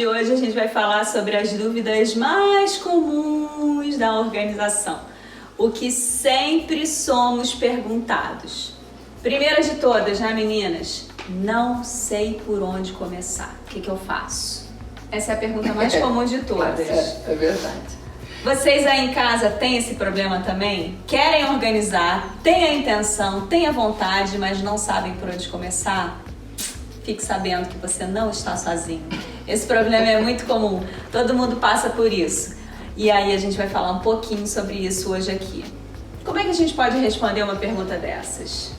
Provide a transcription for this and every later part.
de hoje a gente vai falar sobre as dúvidas mais comuns da organização. O que sempre somos perguntados. Primeira de todas, né, meninas? Não sei por onde começar. O que eu faço? Essa é a pergunta mais comum de todas. É verdade. Vocês aí em casa têm esse problema também? Querem organizar, têm a intenção, têm a vontade, mas não sabem por onde começar? Fique sabendo que você não está sozinho. Esse problema é muito comum, todo mundo passa por isso. E aí a gente vai falar um pouquinho sobre isso hoje aqui. Como é que a gente pode responder uma pergunta dessas?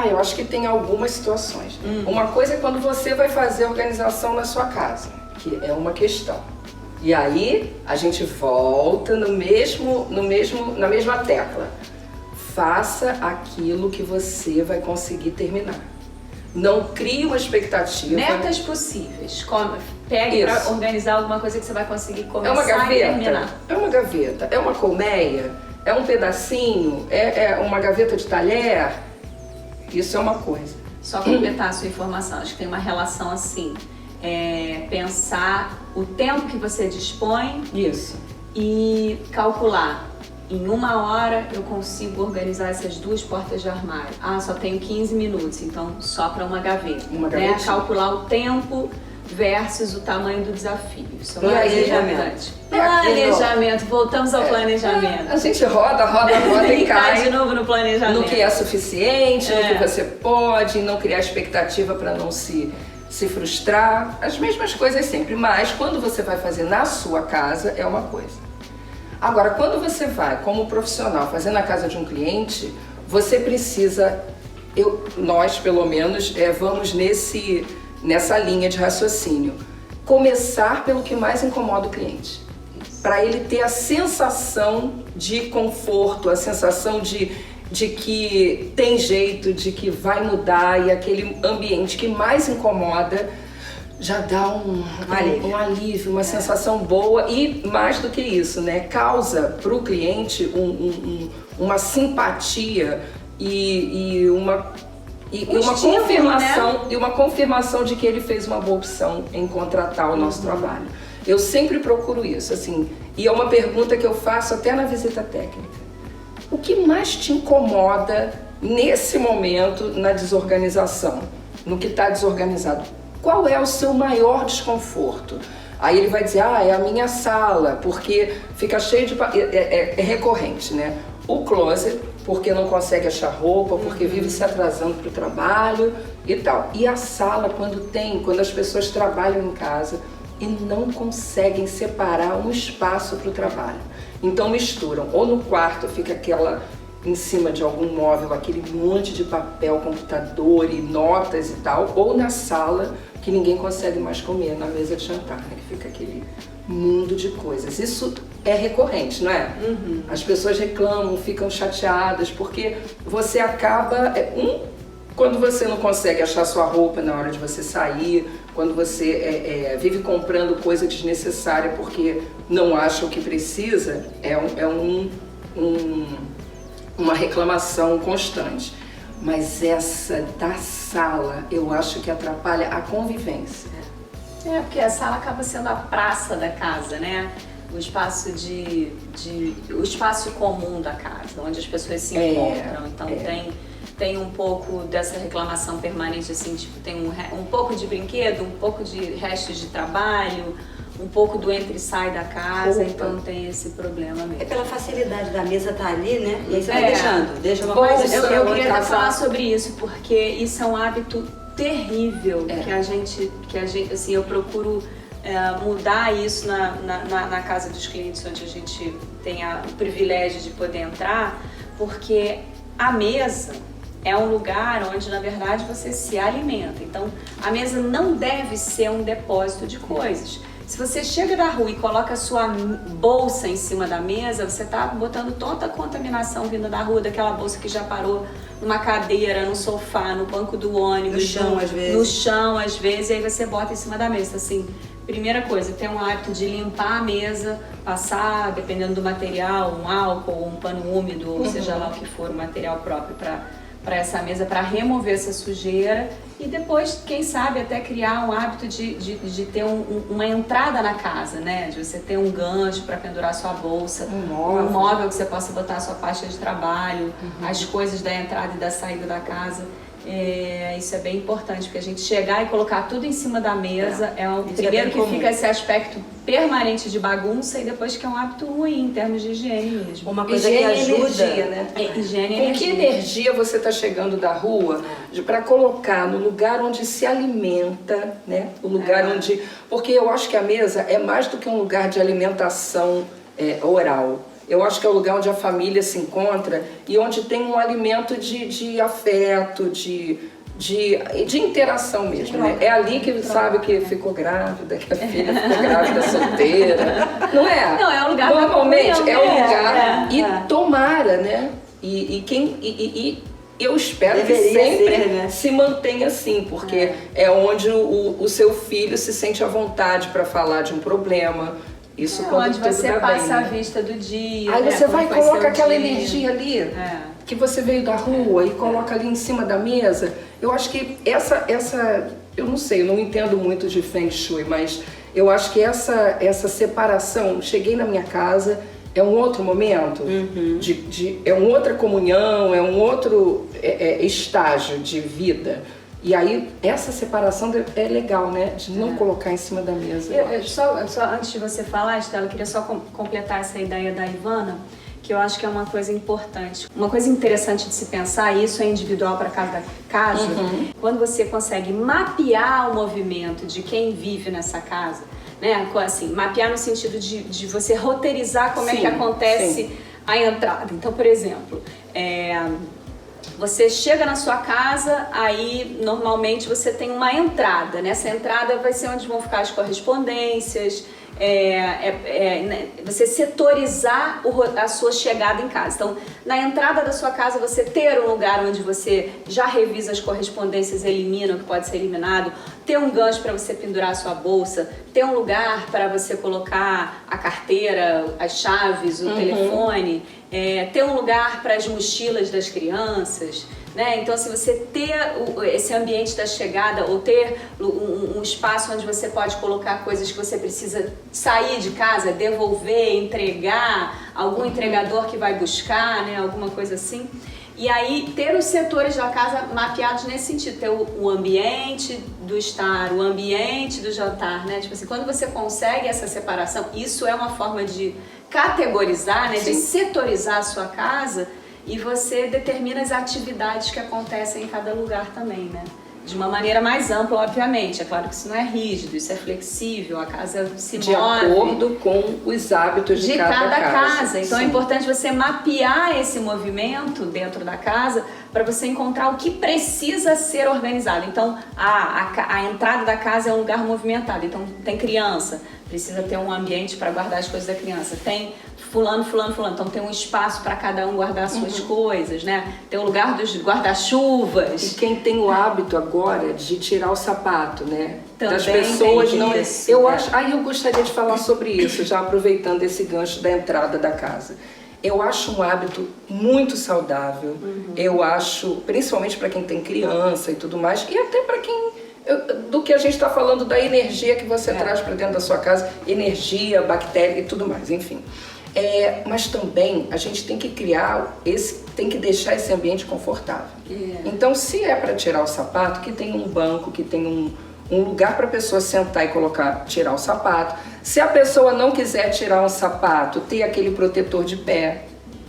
Eu acho que tem algumas situações. Uma coisa é quando você vai fazer a organização na sua casa, que é uma questão. E aí a gente volta na mesma tecla. Faça aquilo que você vai conseguir terminar. Não crie uma expectativa. Metas possíveis. Pegue para organizar alguma coisa que você vai conseguir começar e terminar. É uma gaveta, é uma colmeia, é um pedacinho, é uma gaveta de talher. Isso é uma coisa. Só completar a sua informação. Acho que tem uma relação assim. Pensar o tempo que você dispõe. Isso. E calcular. Em 1 hora eu consigo organizar essas 2 portas de armário. Só tenho 15 minutos, então só para uma gaveta. Calcular o tempo versus o tamanho do desafio. Isso é planejamento. Planejamento, voltamos ao planejamento. A gente roda e cai de novo no planejamento. No que é suficiente, no que você pode, não criar expectativa para não se frustrar. As mesmas coisas sempre, mas quando você vai fazer na sua casa é uma coisa. Agora, quando você vai como profissional fazer na casa de um cliente, você precisa, nós pelo menos, vamos nessa linha de raciocínio. Começar pelo que mais incomoda o cliente. Para ele ter a sensação de conforto, a sensação de que tem jeito, de que vai mudar, e aquele ambiente que mais incomoda já dá um alívio, uma sensação boa, e mais do que isso, né? Causa para o cliente uma simpatia e uma confirmação, né? E uma confirmação de que ele fez uma boa opção em contratar o nosso trabalho. Eu sempre procuro isso, assim, e é uma pergunta que eu faço até na visita técnica. O que mais te incomoda nesse momento na desorganização, no que está desorganizado? Qual é o seu maior desconforto? Aí ele vai dizer, é a minha sala, porque fica cheio de... É recorrente, né? O closet, porque não consegue achar roupa, porque vive se atrasando para o trabalho e tal. E a sala, quando as pessoas trabalham em casa e não conseguem separar um espaço para o trabalho. Então misturam, ou no quarto fica em cima de algum móvel, aquele monte de papel, computador e notas e tal, ou na sala, que ninguém consegue mais comer, na mesa de jantar, né? Que fica aquele mundo de coisas. Isso é recorrente, não é? As pessoas reclamam, ficam chateadas, porque você acaba... Quando você não consegue achar sua roupa na hora de você sair, quando você vive comprando coisa desnecessária porque não acha o que precisa, uma reclamação constante. Mas essa da sala, eu acho que atrapalha a convivência. Porque a sala acaba sendo a praça da casa, né? O espaço o espaço comum da casa, onde as pessoas se encontram. Então tem um pouco dessa reclamação permanente, assim, tipo, tem um pouco de brinquedo, um pouco de restos de trabalho, um pouco do entra e sai da casa, então tem esse problema mesmo. É pela facilidade da mesa estar ali, né? E aí você vai deixa uma coisa... Eu queria até falar sobre isso, porque isso é um hábito terrível que a gente, assim, eu procuro mudar isso na casa dos clientes, onde a gente tem o privilégio de poder entrar, porque a mesa é um lugar onde, na verdade, você se alimenta. Então, a mesa não deve ser um depósito de coisas. Se você chega da rua e coloca a sua bolsa em cima da mesa, você está botando toda a contaminação vindo da rua, daquela bolsa que já parou numa cadeira, no sofá, no banco do ônibus, no chão às vezes, e aí você bota em cima da mesa. Assim, primeira coisa, ter um hábito de limpar a mesa, passar, dependendo do material, um álcool, um pano úmido, ou seja lá o que for, o material próprio para essa mesa, para remover essa sujeira e depois, quem sabe, até criar um hábito de ter uma entrada na casa, né? De você ter um gancho para pendurar sua bolsa, um móvel que você possa botar a sua pasta de trabalho, as coisas da entrada e da saída da casa. Isso é bem importante, porque a gente chegar e colocar tudo em cima da mesa é o primeiro que fica esse aspecto permanente de bagunça e depois que é um hábito ruim em termos de higiene mesmo. Uma coisa higiene que ajuda, energia, né? Higiene e Com energia. que energia você está chegando da rua para colocar no lugar onde se alimenta, né? O lugar onde... Porque eu acho que a mesa é mais do que um lugar de alimentação oral. Eu acho que é o lugar onde a família se encontra e onde tem um alimento de afeto, de interação mesmo, né? É ali que sabe que ficou grávida, que a filha ficou grávida, solteira. Não é? Não, é o lugar normalmente da comunhão, é o lugar. E tomara, né? E eu espero deveria que sempre ser, né? se mantenha assim, porque é onde o seu filho se sente à vontade para falar de um problema. Isso quando onde tudo você dá passa bem, a né? vista do dia. Aí né? você Como vai e foi coloca seu aquela dia. energia ali, que você veio da rua e coloca ali em cima da mesa. Eu acho que essa eu não sei, eu não entendo muito de Feng Shui, mas eu acho que essa separação, cheguei na minha casa, é um outro momento, é uma outra comunhão, é um outro estágio de vida. E aí, essa separação é legal, né? De não colocar em cima da mesa. Só antes de você falar, Estela, eu queria só completar essa ideia da Ivana, que eu acho que é uma coisa importante. Uma coisa interessante de se pensar, e isso é individual para cada caso, quando você consegue mapear o movimento de quem vive nessa casa, né? Assim, mapear no sentido de você roteirizar como é que acontece a entrada. Então, por exemplo, você chega na sua casa, aí normalmente você tem uma entrada. Nessa entrada vai ser onde vão ficar as correspondências, você setorizar a sua chegada em casa. Então, na entrada da sua casa, você ter um lugar onde você já revisa as correspondências, elimina o que pode ser eliminado, ter um gancho para você pendurar a sua bolsa, ter um lugar para você colocar a carteira, as chaves, o telefone, ter um lugar para as mochilas das crianças, né? Então, se você ter esse ambiente da chegada ou ter um espaço onde você pode colocar coisas que você precisa sair de casa, devolver, entregar, algum entregador que vai buscar, né? Alguma coisa assim. E aí, ter os setores da casa mapeados nesse sentido, ter o ambiente do estar, o ambiente do jantar, né? Tipo assim, quando você consegue essa separação, isso é uma forma de categorizar, né? De setorizar a sua casa, e você determina as atividades que acontecem em cada lugar também, né? De uma maneira mais ampla, obviamente. É claro que isso não é rígido, isso é flexível, a casa se move. De acordo com os hábitos de cada casa. Então é importante você mapear esse movimento dentro da casa para você encontrar o que precisa ser organizado. Então, a entrada da casa é um lugar movimentado. Então, tem criança, precisa ter um ambiente para guardar as coisas da criança. Tem fulano. Então tem um espaço para cada um guardar as suas coisas, né? Tem o lugar dos guarda-chuvas. E quem tem o hábito agora de tirar o sapato, né? Também das pessoas tem não. isso, Eu acho. Eu gostaria de falar sobre isso, já aproveitando esse gancho da entrada da casa. Eu acho um hábito muito saudável. Eu acho, principalmente para quem tem criança e tudo mais, e até para quem do que a gente está falando da energia que você traz para dentro da sua casa, energia, bactéria e tudo mais, enfim. Mas também a gente tem que tem que deixar esse ambiente confortável. Então, se é para tirar o sapato, que tem um banco, que tem um lugar para a pessoa sentar e tirar o sapato. Se a pessoa não quiser tirar um sapato, ter aquele protetor de pé.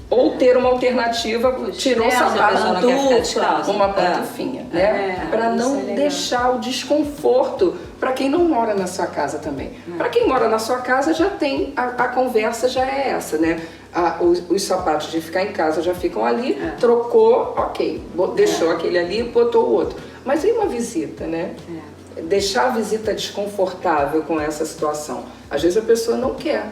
Ou ter uma alternativa, tirou o sapato, uma pantufinha, né? Para não deixar o desconforto para quem não mora na sua casa também. Para quem mora na sua casa já tem, a conversa já é essa, né? Os sapatos de ficar em casa já ficam ali, trocou, ok, deixou aquele ali, botou o outro. Mas e uma visita, né? Deixar a visita desconfortável com essa situação. Às vezes a pessoa não quer.